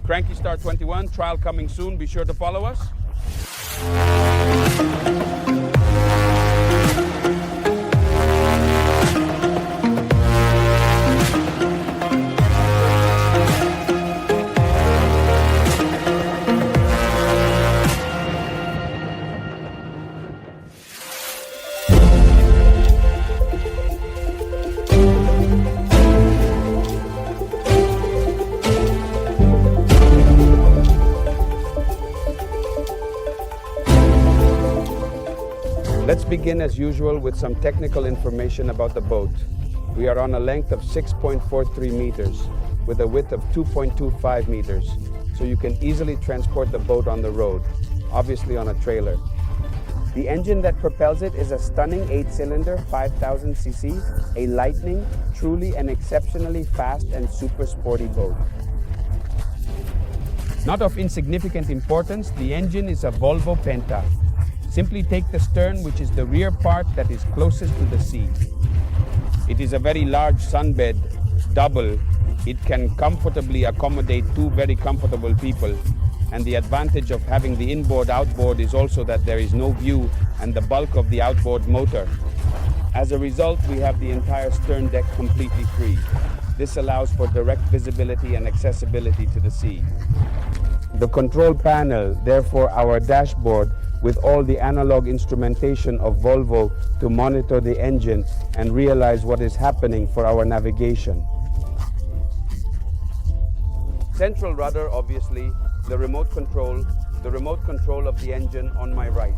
Cranchi Start 21, trial coming soon. Be sure to follow us. Let's begin as usual with some technical information about the boat. We are on a length of 6.43 meters with a width of 2.25 meters, so you can easily transport the boat on the road, obviously on a trailer. The engine that propels it is a stunning 8-cylinder 5,000 cc, a lightning, truly an exceptionally fast and super sporty boat. Not of insignificant importance, the engine is a Volvo Penta. Simply take the stern, which is the rear part that is closest to the sea. It is a very large sunbed, double. It can comfortably accommodate two very comfortable people. And the advantage of having the inboard-outboard is also that there is no view and the bulk of the outboard motor. As a result, we have the entire stern deck completely free. This allows for direct visibility and accessibility to the sea. The control panel, therefore our dashboard, with all the analog instrumentation of Volvo to monitor the engine and realize what is happening for our navigation. Central rudder, obviously, the remote control of the engine on my right.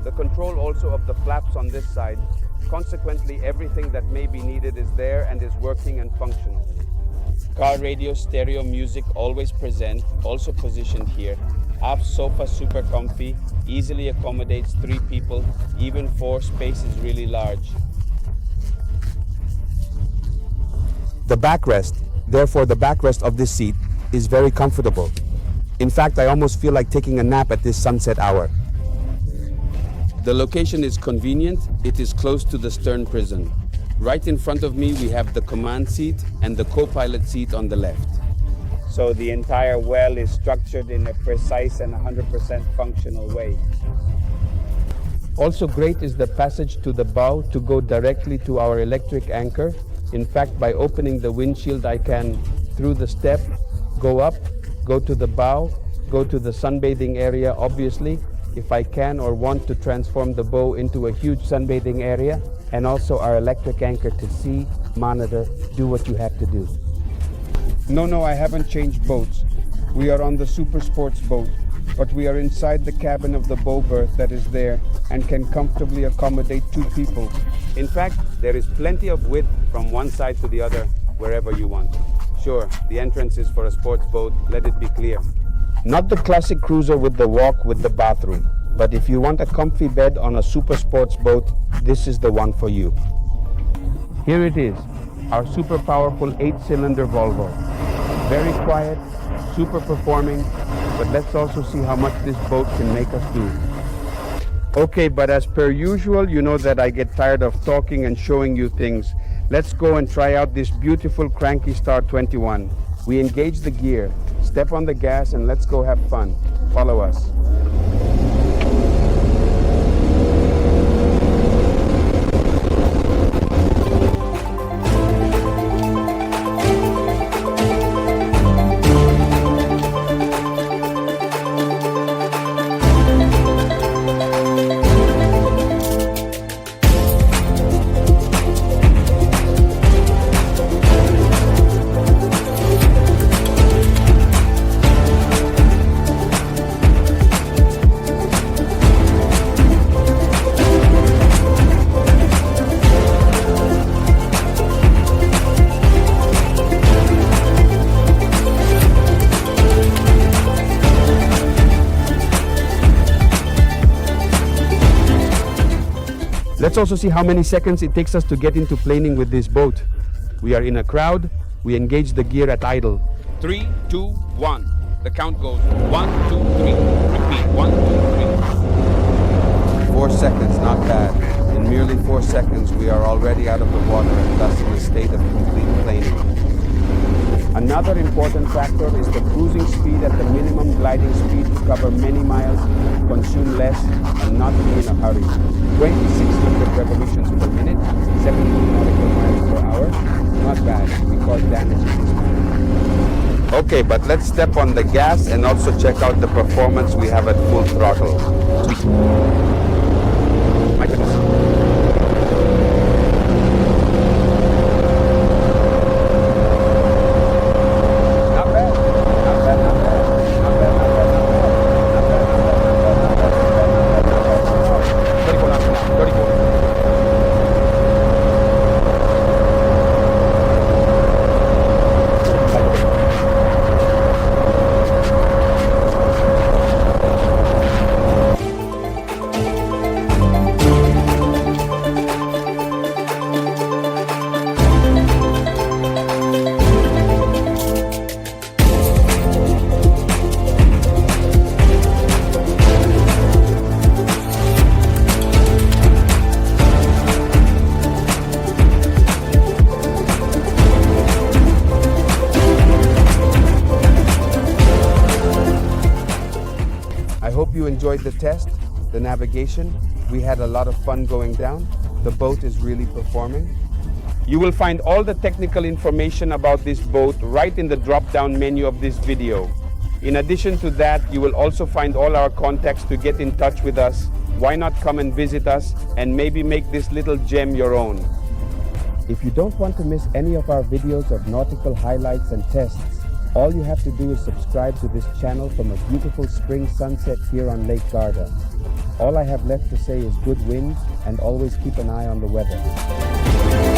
The control also of the flaps on this side. Consequently, everything that may be needed is there and is working and functional. Car radio, stereo music always present, also positioned here. Aft sofa super comfy, easily accommodates 3 people, even 4, space is really large. The backrest, therefore the backrest of this seat, is very comfortable. In fact, I almost feel like taking a nap at this sunset hour. The location is convenient, it is close to the stern prison. Right in front of me we have the command seat and the co-pilot seat on the left. So the entire well is structured in a precise and 100% functional way. Also great is the passage to the bow to go directly to our electric anchor. In fact, by opening the windshield, I can, through the step, go up, go to the bow, go to the sunbathing area, obviously, if I can or want to transform the bow into a huge sunbathing area, and also our electric anchor to see, monitor, do what you have to do. No, I haven't changed boats. We are on the super sports boat, but we are inside the cabin of the bow berth that is there and can comfortably accommodate 2 people. In fact, there is plenty of width from one side to the other, wherever you want. Sure, the entrance is for a sports boat, let it be clear. Not the classic cruiser with the walk with the bathroom, but if you want a comfy bed on a super sports boat, this is the one for you. Here it is, our super powerful 8-cylinder Volvo. Very quiet, super performing, but let's also see how much this boat can make us do. Okay, but as per usual, you know that I get tired of talking and showing you things. Let's go and try out this beautiful Cranchi Start 21. We engage the gear, step on the gas, and let's go have fun. Follow us. Let's also see how many seconds it takes us to get into planing with this boat. We are in a crowd, we engage the gear at idle. 3, 2, 1. The count goes 1, 2, 3. Repeat, 1, 2, 3. 4 seconds, not bad. In merely 4 seconds, we are already out of the water and thus in a state of complete planing. Another important factor is the cruising speed at the minimum gliding speed to cover many miles, consume less, and not be in a hurry. 2,600 revolutions per minute, 17 nautical miles per hour. Not bad, because damage is minimal. Okay, but let's step on the gas and also check out the performance we have at full throttle. My goodness. I hope you enjoyed the test, the navigation. We had a lot of fun going down. The boat is really performing. You will find all the technical information about this boat right in the drop-down menu of this video. In addition to that, you will also find all our contacts to get in touch with us. Why not come and visit us and maybe make this little gem your own? If you don't want to miss any of our videos of nautical highlights and tests, all you have to do is subscribe to this channel from a beautiful spring sunset here on Lake Garda. All I have left to say is good wind and always keep an eye on the weather.